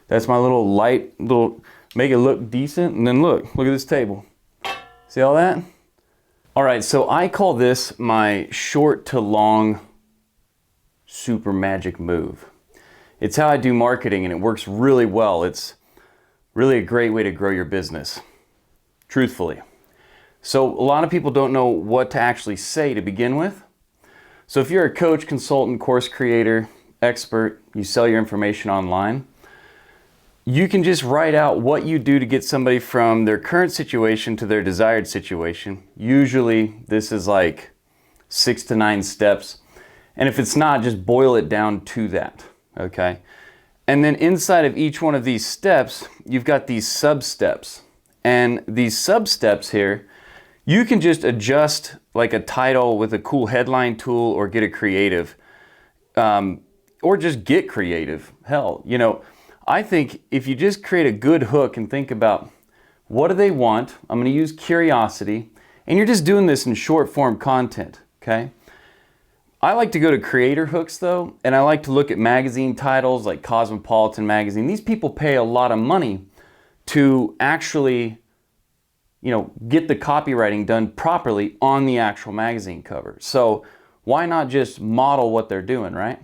That's my little light, make it look decent. And then look at this table. See all that? All right, so I call this my short to long super magic move. It's how I do marketing, and it works really well. It's really a great way to grow your business, truthfully. So a lot of people don't know what to actually say to begin with. So if you're a coach, consultant, course creator, expert, you sell your information online, you can just write out what you do to get somebody from their current situation to their desired situation. Usually this is like 6 to 9 steps. And if it's not, just boil it down to that, okay? And then inside of each one of these steps, you've got these sub-steps. And these sub-steps here, you can just adjust like a title with a cool headline tool, or get a creative, or just get creative. Hell, you know, I think if you just create a good hook and think about what do they want, I'm gonna use curiosity, and you're just doing this in short form content, okay? I like to go to creator hooks though, and I like to look at magazine titles like Cosmopolitan magazine. These people pay a lot of money to actually, you know, get the copywriting done properly on the actual magazine cover. So why not just model what they're doing, right?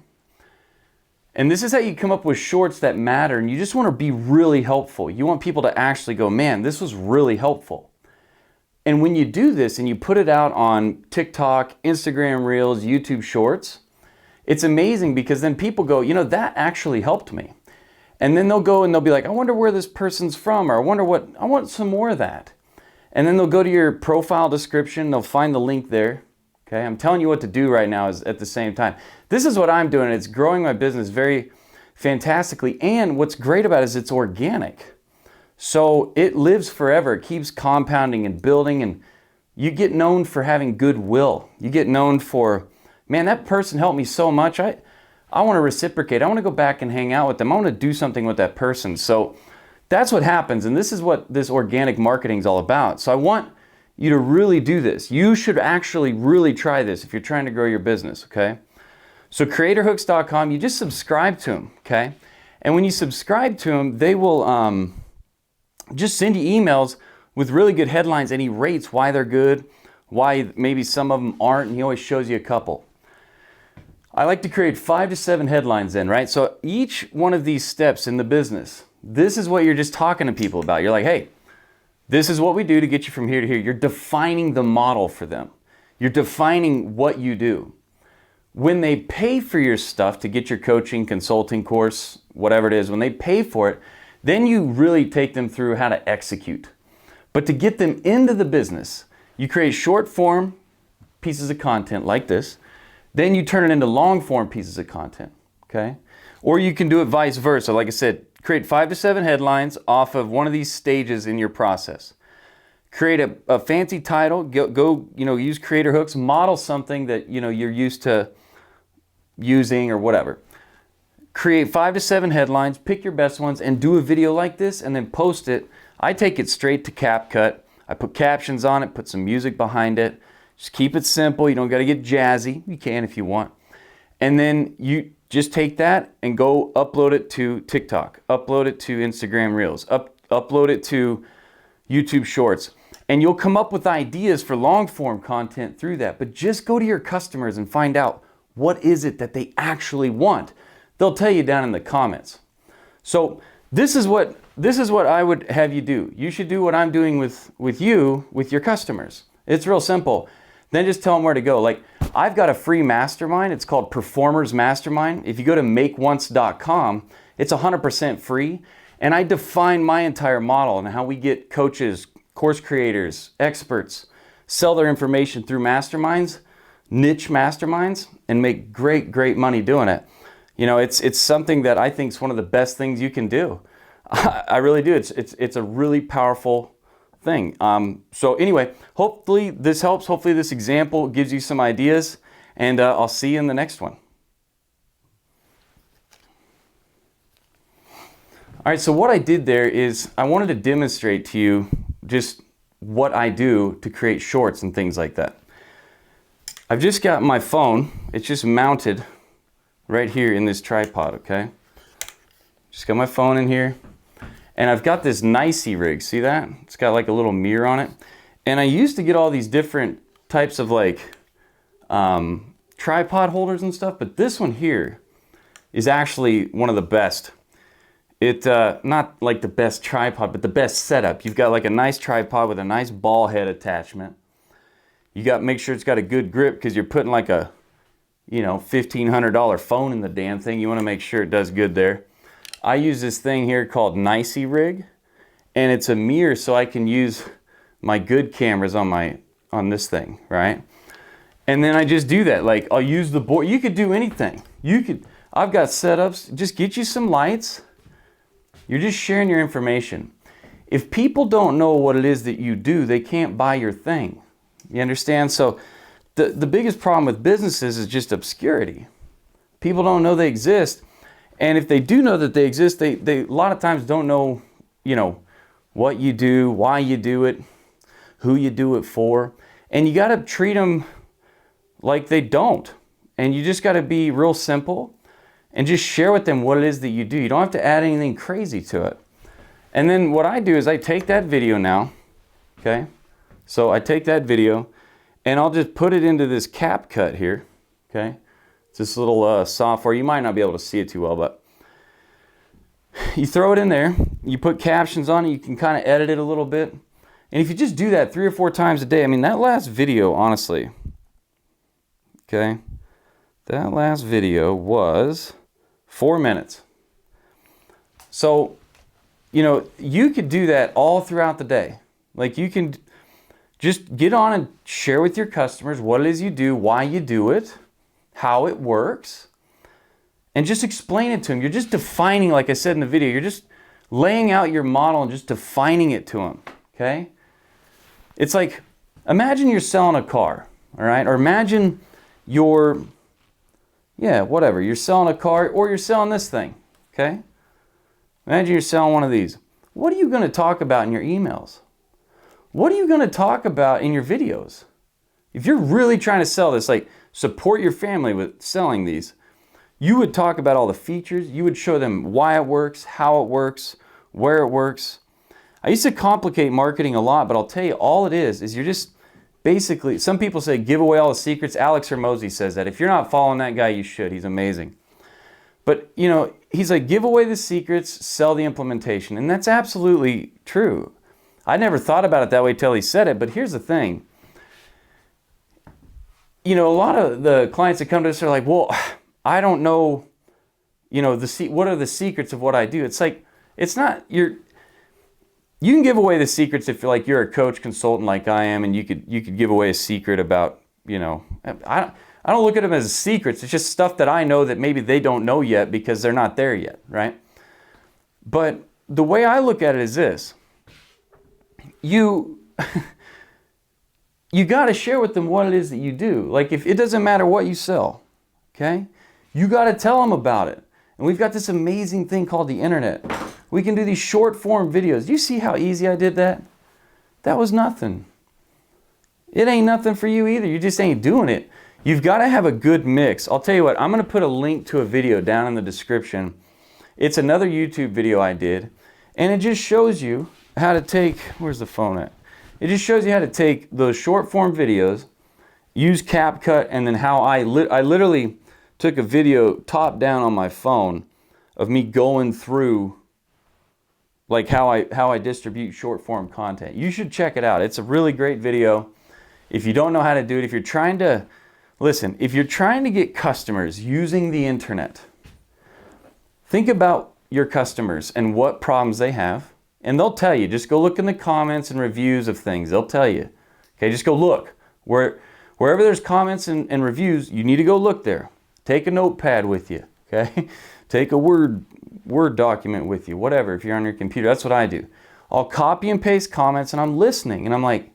And this is how you come up with shorts that matter, and you just want to be really helpful. You want people to actually go, man, this was really helpful. And when you do this and you put it out on TikTok, Instagram Reels, YouTube Shorts, it's amazing, because then people go, you know, that actually helped me. And then they'll go and they'll be like, I wonder where this person's from, or I want some more of that. And then they'll go to your profile description, they'll find the link there. Okay, I'm telling you what to do right now is at the same time. This is what I'm doing. It's growing my business very fantastically. And what's great about it is it's organic. So it lives forever. It keeps compounding and building, and you get known for having goodwill. You get known for, man, that person helped me so much. I want to reciprocate. I want to go back and hang out with them. I want to do something with that person. So that's what happens. And this is what this organic marketing is all about. So I want you to really do this. You should actually really try this if you're trying to grow your business, okay? So creatorhooks.com, you just subscribe to them, okay? And when you subscribe to them, they will just send you emails with really good headlines, and he rates why they're good, why maybe some of them aren't, and he always shows you a couple. I like to create 5 to 7 headlines then, right? So each one of these steps in the business, this is what you're just talking to people about. You're like, hey, this is what we do to get you from here to here. You're defining the model for them. You're defining what you do. When they pay for your stuff to get your coaching, consulting course, whatever it is, when they pay for it, then you really take them through how to execute. But to get them into the business, you create short form pieces of content like this. Then you turn it into long form pieces of content, okay? Or you can do it vice versa. Like I said, create 5 to 7 headlines off of one of these stages in your process. Create a fancy title, go use creator hooks, model something that you're used to using or whatever. Create 5 to 7 headlines, pick your best ones, and do a video like this, and then post it. I take it straight to CapCut. I put captions on it, put some music behind it. Just keep it simple. You don't got to get jazzy. You can if you want. And then you just take that and go upload it to TikTok, upload it to Instagram Reels, upload it to YouTube Shorts. And you'll come up with ideas for long form content through that. But just go to your customers and find out what is it that they actually want. They'll tell you down in the comments. So this is what I would have you do. You should do what I'm doing with your customers. It's real simple. Then just tell them where to go. Like, I've got a free mastermind. It's called Performers Mastermind. If you go to makeonce.com, it's 100% free. And I define my entire model and how we get coaches, course creators, experts, sell their information through masterminds, niche masterminds, and make great, great money doing it. You know, it's something that I think is one of the best things you can do. I really do. It's a really powerful thing. So anyway, hopefully this helps. Hopefully this example gives you some ideas, and I'll see you in the next one. All right, so what I did there is I wanted to demonstrate to you just what I do to create shorts and things like that. I've just got my phone. It's just mounted right here in this tripod, okay? Just got my phone in here. And I've got this nicey rig. See that? It's got like a little mirror on it. And I used to get all these different types of like tripod holders and stuff, but this one here is actually one of the best. It not like the best tripod, but the best setup. You've got like a nice tripod with a nice ball head attachment. You got to make sure it's got a good grip because you're putting like a, you know, $1,500 phone in the damn thing. You want to make sure it does good there. I use this thing here called Nicey Rig, and it's a mirror so I can use my good cameras on this thing, right? And then I just do that. Like I'll use the board. You could do anything. I've got setups. Just get you some lights. You're just sharing your information. If people don't know what it is that you do, they can't buy your thing. You understand? So the biggest problem with businesses is just obscurity. People don't know they exist. And if they do know that they exist, they a lot of times don't know, you know, what you do, why you do it, who you do it for. And you got to treat them like they don't. And you just got to be real simple and just share with them what it is that you do. You don't have to add anything crazy to it. And then what I do is I take that video now, okay? So I take that video and I'll just put it into this CapCut here, okay? It's this little software. You might not be able to see it too well, but you throw it in there, you put captions on it, you can kind of edit it a little bit. And if you just do that 3 or 4 times a day, I mean, that last video, honestly, okay, that last video was 4 minutes. So, you know, you could do that all throughout the day. Like you can just get on and share with your customers what it is you do, why you do it, how it works, and just explain it to them. You're just defining, like I said in the video, you're just laying out your model and just defining it to them, okay? It's like, imagine you're selling a car, all right? Or imagine you're selling a car or you're selling this thing, okay? Imagine you're selling one of these. What are you going to talk about in your emails? What are you going to talk about in your videos? If you're really trying to sell this, like support your family with selling these, you would talk about all the features. You would show them why it works, how it works, where it works. I used to complicate marketing a lot, but I'll tell you, all it is you're just basically, some people say give away all the secrets. Alex Hormozy says that. If you're not following that guy, you should. He's amazing. But, you know, he's like, give away the secrets, sell the implementation. And that's absolutely true. I never thought about it that way till he said it, but here's the thing. You know, a lot of the clients that come to us are like, well, I don't know, you know, what are the secrets of what I do? It's like, it's not, you can give away the secrets if you're a coach consultant like I am, and you could give away a secret about, you know, I don't look at them as secrets. It's just stuff that I know that maybe they don't know yet because they're not there yet, right? But the way I look at it is this. You got to share with them what it is that you do. Like, if it doesn't matter what you sell, okay? You got to tell them about it. And we've got this amazing thing called the internet. We can do these short form videos. Do you see how easy I did that? That was nothing. It ain't nothing for you either. You just ain't doing it. You've got to have a good mix. I'll tell you what, I'm going to put a link to a video down in the description. It's another YouTube video I did, and it just shows you how to take, where's the phone at? It just shows you how to take those short form videos, use CapCut, and then how I literally took a video top down on my phone of me going through like how I distribute short form content. You should check it out. It's a really great video. If you don't know how to do it, if you're trying to get customers using the internet, think about your customers and what problems they have. And they'll tell you, just go look in the comments and reviews of things. They'll tell you. Okay, just go look. Wherever there's comments and reviews, you need to go look there. Take a notepad with you, okay? Take a Word document with you, whatever, if you're on your computer. That's what I do. I'll copy and paste comments and I'm listening. And I'm like,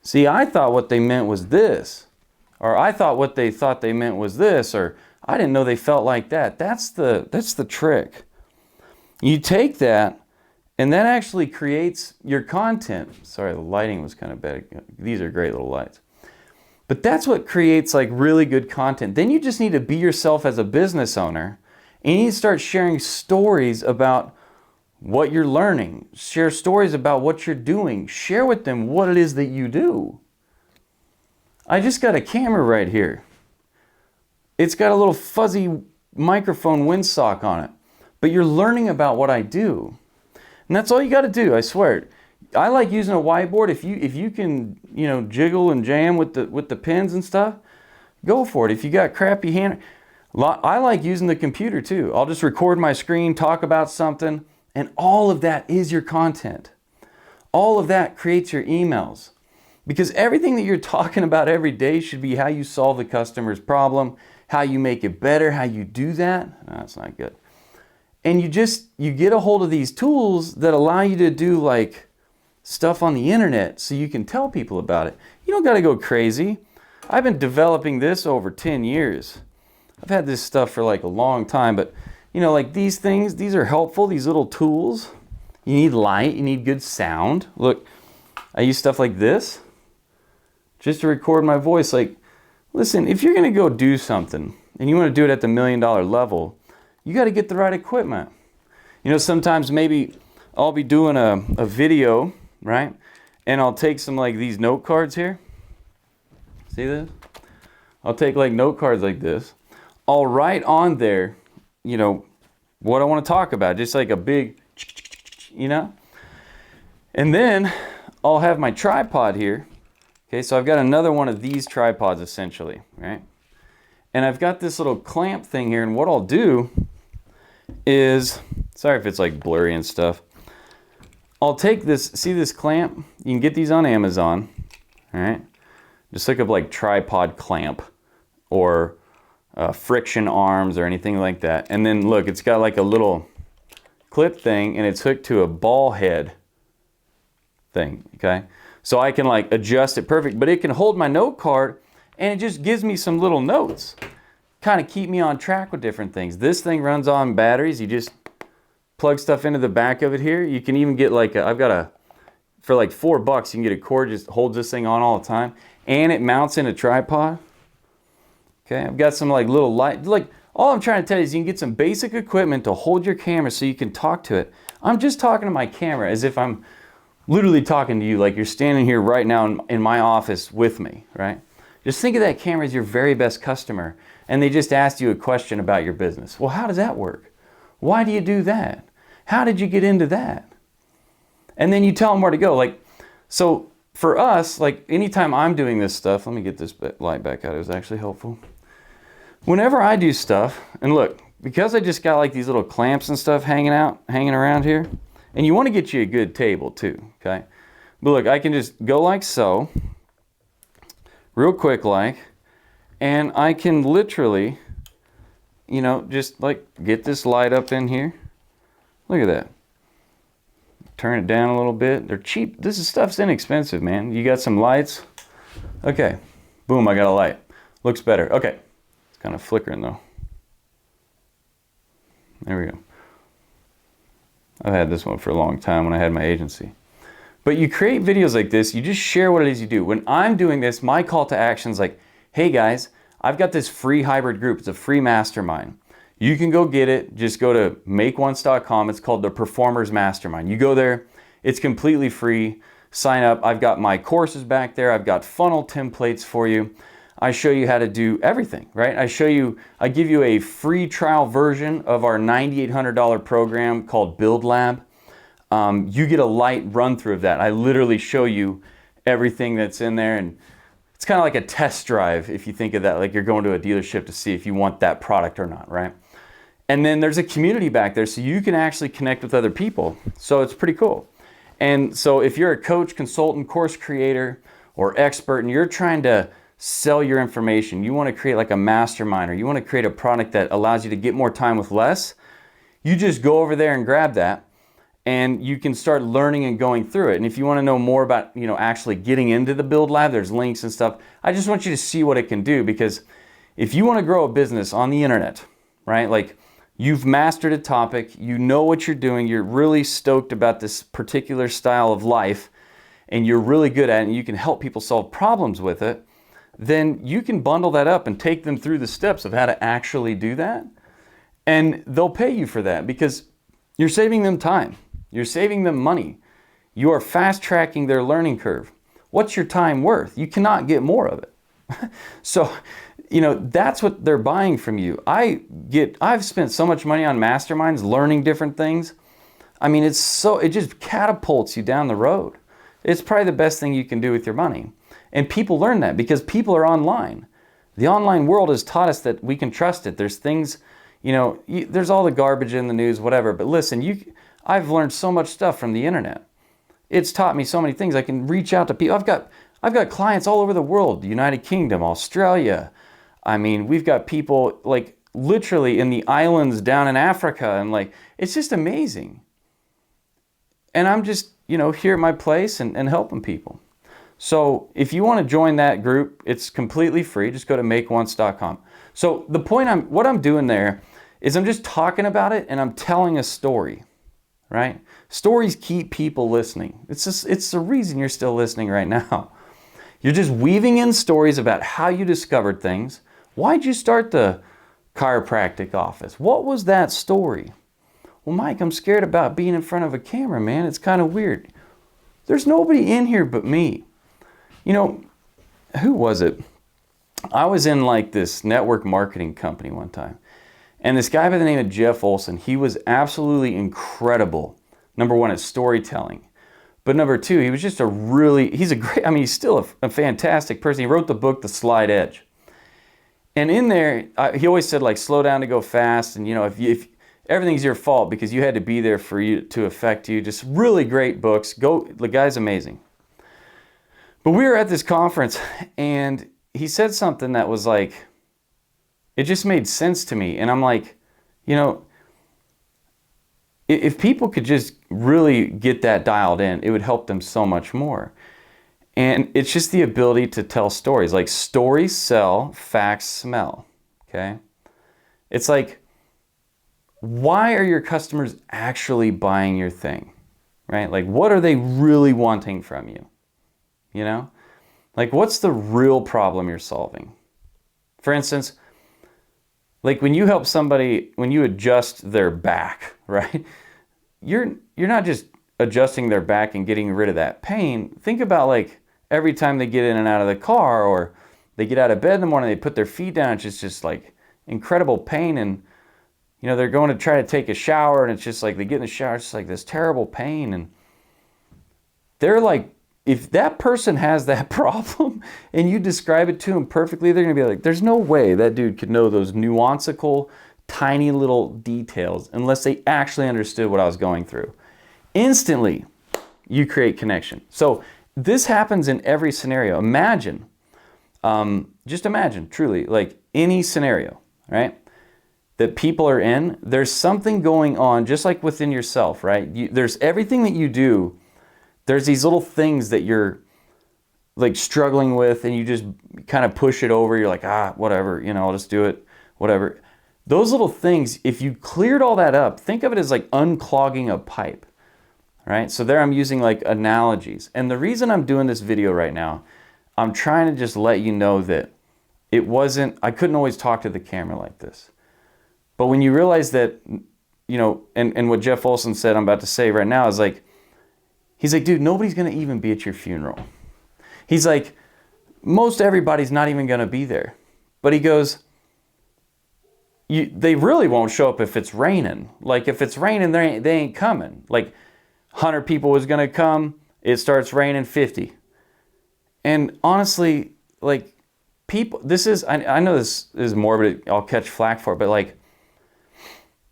see, I thought what they meant was this. Or I thought what they thought they meant was this. Or I didn't know they felt like that. That's the trick. You take that, and that actually creates your content. Sorry, the lighting was kind of bad. These are great little lights. But that's what creates like really good content. Then you just need to be yourself as a business owner And you need to start sharing stories about what you're learning. Share stories about what you're doing. Share with them what it is that you do. I just got a camera right here. It's got a little fuzzy microphone windsock on it. But you're learning about what I do. And that's all you got to do, I swear. I like using a whiteboard. If you can, jiggle and jam with the pens and stuff, go for it. If you got crappy hand, I like using the computer too. I'll just record my screen, talk about something, and all of that is your content. All of that creates your emails. Because everything that you're talking about every day should be how you solve the customer's problem, how you make it better, how you do that. No, that's not good. And you get a hold of these tools that allow you to do like stuff on the internet so you can tell people about it. You don't got to go crazy. I've been developing this over 10 years. I've had this stuff for like a long time, but like these things, these are helpful, these little tools. You need light, you need good sound. Look, I use stuff like this just to record my voice. Like, listen, if you're going to go do something and you want to do it at the $1 million level, you got to get the right equipment. Sometimes maybe I'll be doing a video, right? And I'll take some like these note cards here. See this? I'll take like note cards like this. I'll write on there, what I want to talk about. Just like a big, And then I'll have my tripod here. Okay, so I've got another one of these tripods essentially, right? And I've got this little clamp thing here, and what I'll do is, sorry if it's like blurry and stuff. I'll take this, see this clamp? You can get these on Amazon, all right? Just look up like tripod clamp or friction arms or anything like that. And then look, it's got like a little clip thing and it's hooked to a ball head thing, okay? So I can like adjust it perfect, but it can hold my note card and it just gives me some little notes. Kind of keep me on track with different things. This thing runs on batteries. You just plug stuff into the back of it here. You can even get like for like $4, you can get a cord just holds this thing on all the time. And it mounts in a tripod. Okay, I've got some like little light, like all I'm trying to tell you is you can get some basic equipment to hold your camera so you can talk to it. I'm just talking to my camera as if I'm literally talking to you, like you're standing here right now in my office with me, right? Just think of that camera as your very best customer and they just asked you a question about your business. Well, how does that work? Why do you do that? How did you get into that? And then you tell them where to go. Like, so for us, like anytime I'm doing this stuff, let me get this light back out. It was actually helpful. Whenever I do stuff, and look, because I just got like these little clamps and stuff hanging around here, and you want to get you a good table too, okay? But look, I can just go like so, real quick like, and I can literally, just like get this light up in here. Look at that. Turn it down a little bit. They're cheap. This stuff's inexpensive, man. You got some lights. Okay. Boom, I got a light. Looks better. Okay. It's kind of flickering though. There we go. I've had this one for a long time when I had my agency. But you create videos like this, you just share what it is you do. When I'm doing this, my call to action is like, hey guys, I've got this free hybrid group. It's a free mastermind. You can go get it. Just go to makeonce.com. It's called the Performers Mastermind. You go there. It's completely free. Sign up. I've got my courses back there. I've got funnel templates for you. I show you how to do everything, right? I give you a free trial version of our $9,800 program called Build Lab. You get a light run through of that. I literally show you everything that's in there, and it's kind of like a test drive if you think of that, like you're going to a dealership to see if you want that product or not, right? And then there's a community back there so you can actually connect with other people. So it's pretty cool. And so if you're a coach, consultant, course creator, or expert, and you're trying to sell your information, you want to create like a mastermind, or you want to create a product that allows you to get more time with less, you just go over there and grab that, and you can start learning and going through it. And if you want to know more about, actually getting into the Build Lab, there's links and stuff. I just want you to see what it can do, because if you want to grow a business on the internet, right? Like you've mastered a topic, you know what you're doing, you're really stoked about this particular style of life, and you're really good at it, and you can help people solve problems with it, then you can bundle that up and take them through the steps of how to actually do that. And they'll pay you for that because you're saving them time. You're saving them money. You are fast tracking their learning curve. What's your time worth? You cannot get more of it. So, that's what they're buying from you. I've spent so much money on masterminds, learning different things. I mean, it just catapults you down the road. It's probably the best thing you can do with your money. And people learn that because people are online. The online world has taught us that we can trust it. There's things, there's all the garbage in the news, whatever. But listen, I've learned so much stuff from the internet. It's taught me so many things. I can reach out to people. I've got clients all over the world, the United Kingdom, Australia. I mean, we've got people like literally in the islands down in Africa, and it's just amazing. And I'm just, here at my place and helping people. So if you want to join that group, it's completely free. Just go to makeonce.com. So the point what I'm doing there is I'm just talking about it and I'm telling a story, right? Stories keep people listening. It's the reason you're still listening right now. You're just weaving in stories about how you discovered things. Why'd you start the chiropractic office? What was that story? Well, Mike, I'm scared about being in front of a camera, man. It's kind of weird. There's nobody in here but me. Who was it? I was in this network marketing company one time. And this guy by the name of Jeff Olson, he was absolutely incredible. Number one, at storytelling. But number two, he was just he's still a fantastic person. He wrote the book, The Slight Edge. And in there, he always said, slow down to go fast. And, if everything's your fault because you had to be there for you to affect you. Just really great books. The guy's amazing. But we were at this conference and he said something that was it just made sense to me. And I'm if people could just really get that dialed in, it would help them so much more. And it's just the ability to tell stories. Stories sell, facts smell. Okay? It's why are your customers actually buying your thing? Right? What are they really wanting from you? What's the real problem you're solving? For instance, when you help somebody, when you adjust their back, right? You're not just adjusting their back and getting rid of that pain. Think about every time they get in and out of the car or they get out of bed in the morning, they put their feet down, it's just incredible pain. And, they're going to try to take a shower and it's just they get in the shower, it's just this terrible pain. And they're if that person has that problem and you describe it to them perfectly, they're going to be there's no way that dude could know those nuanceical, tiny little details unless they actually understood what I was going through. Instantly, you create connection. So this happens in every scenario. Just imagine, truly, any scenario, right, that people are in, there's something going on just like within yourself, right? There's everything that you do. There's these little things that you're struggling with and you just kind of push it over. You're whatever, I'll just do it, whatever. Those little things, if you cleared all that up, think of it as unclogging a pipe, right? So there I'm using analogies. And the reason I'm doing this video right now, I'm trying to just let you know that I couldn't always talk to the camera like this. But when you realize that, and what Jeff Olson said I'm about to say right now is he's dude, nobody's going to even be at your funeral. He's most everybody's not even going to be there. But he goes, they really won't show up if it's raining. If it's raining, they ain't coming. 100 people was going to come, it starts raining 50. And honestly, people, I know this is morbid, I'll catch flack for it, but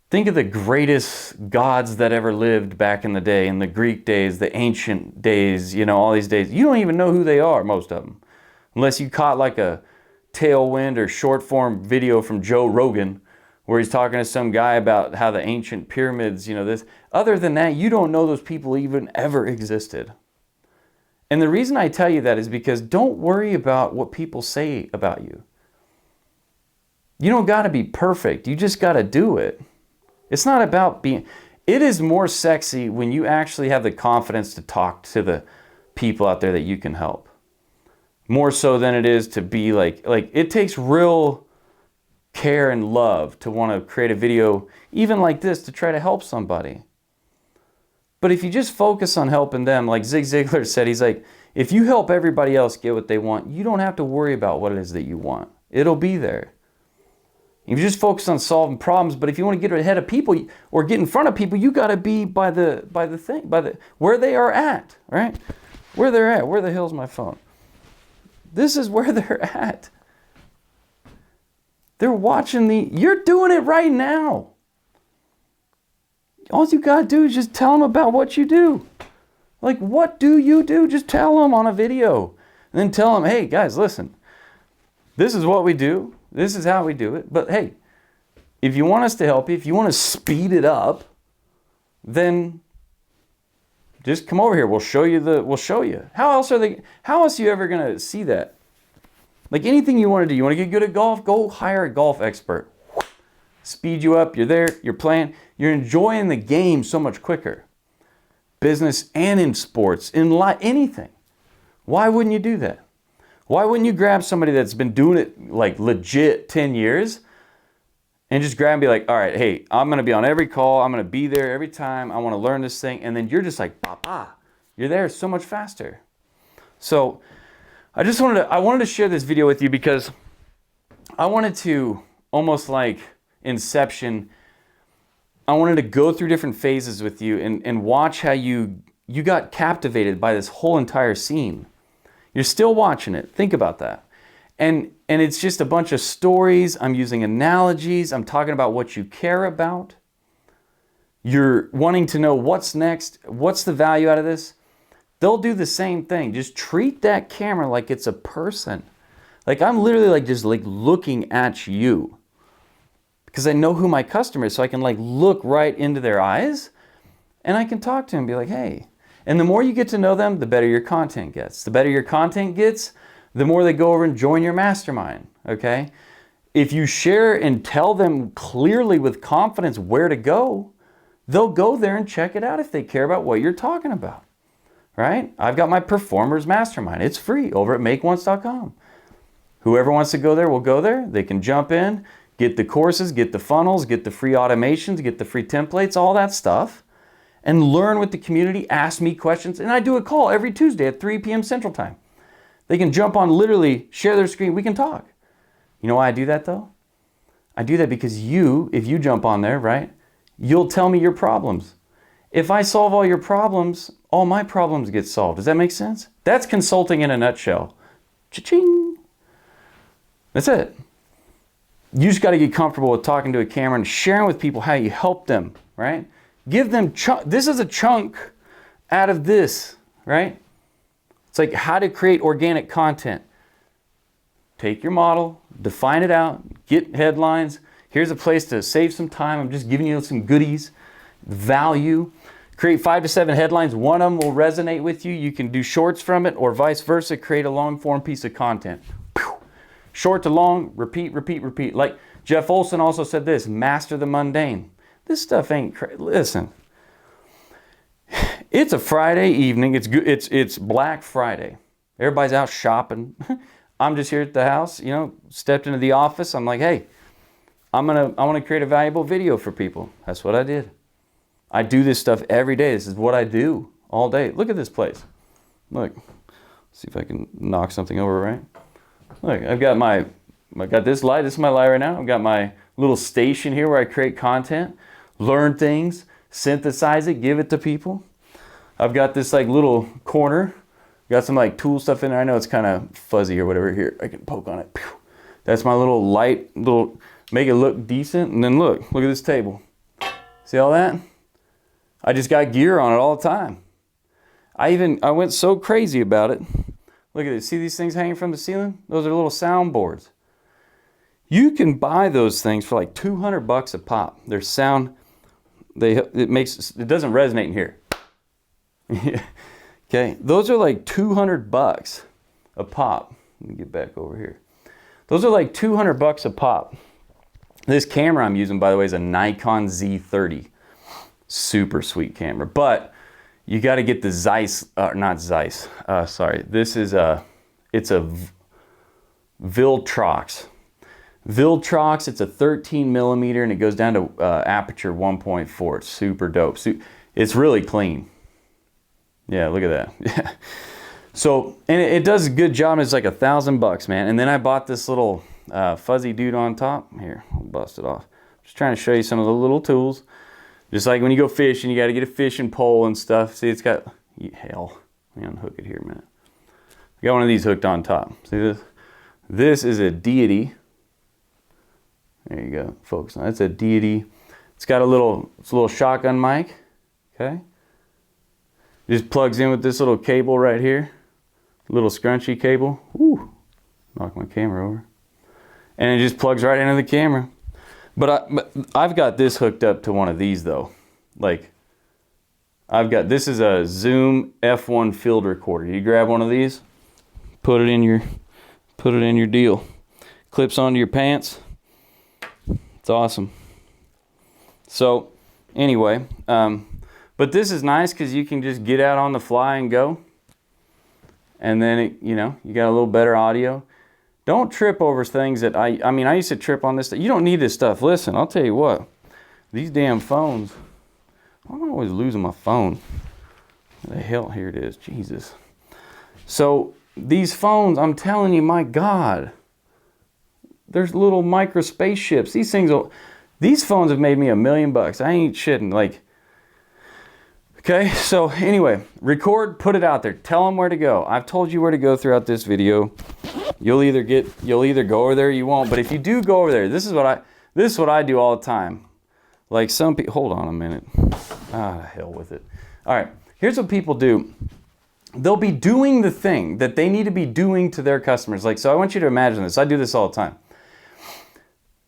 think of the greatest gods that ever lived back in the day, in the Greek days, the ancient days, all these days. You don't even know who they are, most of them. Unless you caught a tailwind or short form video from Joe Rogan where he's talking to some guy about how the ancient pyramids, this. Other than that, you don't know those people even ever existed. And the reason I tell you that is because don't worry about what people say about you. You don't got to be perfect. You just got to do it. It's not about it is more sexy when you actually have the confidence to talk to the people out there that you can help. More so than it is to be it takes real care and love to want to create a video even like this to try to help somebody. But if you just focus on helping them, like Zig Ziglar said, he's like, if you help everybody else get what they want, you don't have to worry about what it is that you want. It'll be there. If you just focus on solving problems, but if you want to get ahead of people or get in front of people, you got to be by the where they are at, right? Where they're at. Where the hell's my phone? This is where they're at. They're watching you're doing it right now. All you got to do is just tell them about what you do. Like, what do you do? Just tell them on a video. And then tell them, hey, guys, listen. This is what we do. This is how we do it. But hey, if you want us to help you, if you want to speed it up, then just come over here. We'll show you. How else are you ever going to see that? Like anything you want to do, you want to get good at golf, go hire a golf expert. Speed you up. You're there, you're playing, you're enjoying the game so much quicker. Business and in sports, in life, anything. Why wouldn't you do that? Why wouldn't you grab somebody that's been doing it like legit 10 years and just grab and be like, all right, hey, I'm going to be on every call. I'm going to be there every time. I want to learn this thing. And then you're just like, papa, you're there so much faster. So I wanted to share this video with you because I wanted to almost like Inception. I wanted to go through different phases with you and watch how you got captivated by this whole entire scene. You're still watching it. Think about that. And it's just a bunch of stories. I'm using analogies. I'm talking about what you care about. You're wanting to know what's next. What's the value out of this? They'll do the same thing. Just treat that camera like it's a person. Like I'm literally like just like looking at you. Because I know who my customer is. So I can like look right into their eyes. And I can talk to them and be like, hey. And the more you get to know them, the better your content gets. The better your content gets, the more they go over and join your mastermind, okay? If you share and tell them clearly with confidence where to go, they'll go there and check it out if they care about what you're talking about, right? I've got my Performers Mastermind. It's free over at makeonce.com. Whoever wants to go there will go there. They can jump in, get the courses, get the funnels, get the free automations, get the free templates, all that stuff. And learn with the community, ask me questions. And I do a call every Tuesday at 3 p.m. Central Time. They can jump on, literally share their screen. We can talk. You know why I do that though? I do that because if you jump on there, right, you'll tell me your problems. If I solve all your problems, all my problems get solved. Does that make sense? That's consulting in a nutshell. Cha-ching. That's it. You just got to get comfortable with talking to a camera and sharing with people how you help them, right? Give them this is a chunk out of this, right? It's like how to create organic content. Take your model, define it out, get headlines. Here's a place to save some time. I'm just giving you some goodies, value. Create 5 to 7 headlines. One of them will resonate with you. You can do shorts from it or vice versa. Create a long form piece of content. Short to long, repeat, repeat, repeat. Like Jeff Olson also said this, master the mundane. This stuff ain't crazy. Listen, it's a Friday evening. It's good. It's Black Friday. Everybody's out shopping. I'm just here at the house. You know, stepped into the office. I'm like, hey, I want to create a valuable video for people. That's what I did. I do this stuff every day. This is what I do all day. Look at this place. Look, see if I can knock something over. Right. Look, I got this light. This is my light right now. I've got my little station here where I create content. Learn things, synthesize it, give it to people. I've got this like little corner, got some like tool stuff in there. I know it's kind of fuzzy or whatever here. I can poke on it. That's my little light, make it look decent. And then look at this table. See all that? I just got gear on it all the time. I went so crazy about it. Look at this. See these things hanging from the ceiling? Those are little soundboards. You can buy those things for like $200 a pop. Their sound, it doesn't resonate in here. Okay, those are like $200 a pop. Let me get back over here. Those are like $200 a pop. This camera I'm using, by the way, is a Nikon Z30. Super sweet camera, but you got to get the Zeiss, not Zeiss. Sorry, this is it's a Viltrox. Viltrox, it's a 13 millimeter and it goes down to aperture 1.4. It's super dope. It's really clean. Yeah, look at that. Yeah. So, and it does a good job. It's like $1,000, man. And then I bought this little fuzzy dude on top. Here, I'll bust it off. Just trying to show you some of the little tools. Just like when you go fishing, you got to get a fishing pole and stuff. See, it's got, hell, let me unhook it here a minute. I got one of these hooked on top. See this? This is a Deity. There you go, folks. That's a Deity. It's got it's a little shotgun mic. Okay. Just plugs in with this little cable right here. Little scrunchy cable. Woo! Knock my camera over. And it just plugs right into the camera. But I've got this hooked up to one of these though. Like, this is a Zoom F1 field recorder. You grab one of these, put it in your deal. Clips onto your pants. It's awesome. So, anyway, but this is nice because you can just get out on the fly and go. And then, you got a little better audio. Don't trip over things that I mean, I used to trip on this. You don't need this stuff. Listen, I'll tell you what. These damn phones. Why am I always losing my phone? What the hell? Here it is. Jesus. So, these phones, I'm telling you, my God. There's little micro spaceships. These phones have made me $1 million. I ain't shitting. Like, okay, so anyway, record, put it out there. Tell them where to go. I've told you where to go throughout this video. You'll either go over there or you won't. But if you do go over there, this is what I do all the time. Like some people, hold on a minute. Hell with it. All right, here's what people do. They'll be doing the thing that they need to be doing to their customers. Like, so I want you to imagine this. I do this all the time.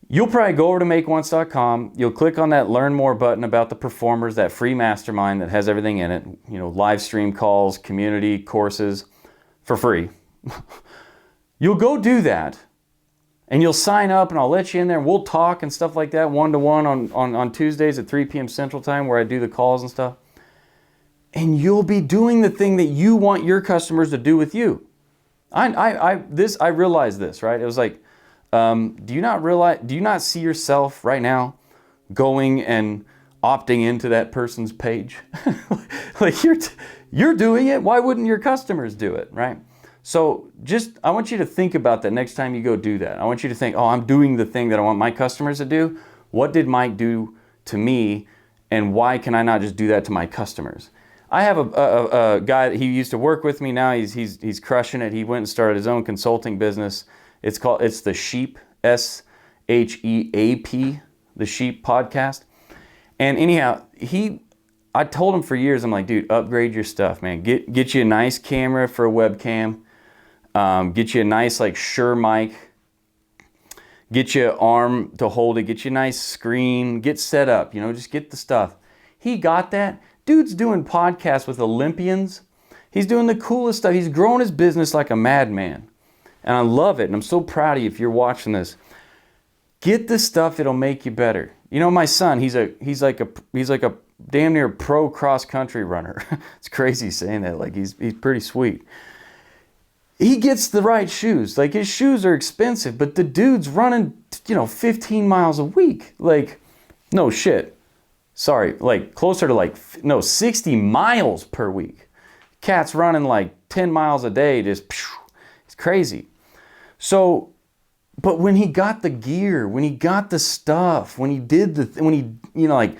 You'll probably go over to makeonce.com. You'll click on that Learn More button about the performers, that free mastermind that has everything in it. Live stream calls, community, courses, for free. You'll go do that, and you'll sign up, and I'll let you in there, and we'll talk and stuff like that, one-to-one on Tuesdays at 3 p.m. Central Time, where I do the calls and stuff. And you'll be doing the thing that you want your customers to do with you. I realized this, right? It was like, do you not see yourself right now going and opting into that person's page? Like you're doing it. Why wouldn't your customers do it, right? So I want you to think about that next time you go do that. I want you to think, oh, I'm doing the thing that I want my customers to do. What did Mike do to me? And why can I not just do that to my customers? I have a guy that he used to work with me. Now he's crushing it. He went and started his own consulting business. It's the Sheep, SHEAP, the Sheep podcast. And anyhow, I told him for years, I'm like, dude, upgrade your stuff, man. Get you a nice camera for a webcam. Get you a nice Shure mic. Get you an arm to hold it. Get you a nice screen. Get set up, just get the stuff. He got that. Dude's doing podcasts with Olympians. He's doing the coolest stuff. He's growing his business like a madman. And I love it. And I'm so proud of you if you're watching this. Get the stuff that'll make you better. My son, he's like a damn near pro cross country runner. It's crazy saying that. Like he's pretty sweet. He gets the right shoes. Like his shoes are expensive, but the dude's running 15 miles a week. Like, no shit. Sorry, closer to 60 miles per week. Cat's running 10 miles a day, just it's crazy. So, but when he got the gear, when he got the stuff, when he did when he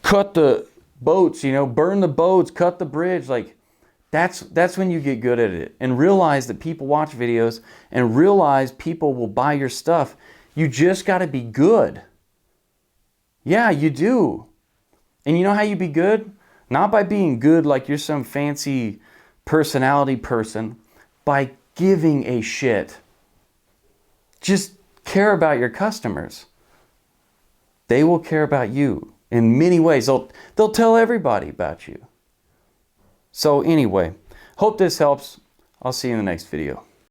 cut the boats, burn the boats, cut the bridge, that's when you get good at it and realize that people watch videos and realize people will buy your stuff. You just got to be good. Yeah, you do. And you know how you be good? Not by being good like you're some fancy personality person, by giving a shit. Just care about your customers. They will care about you in many ways. They'll tell everybody about you. So anyway, hope this helps. I'll see you in the next video.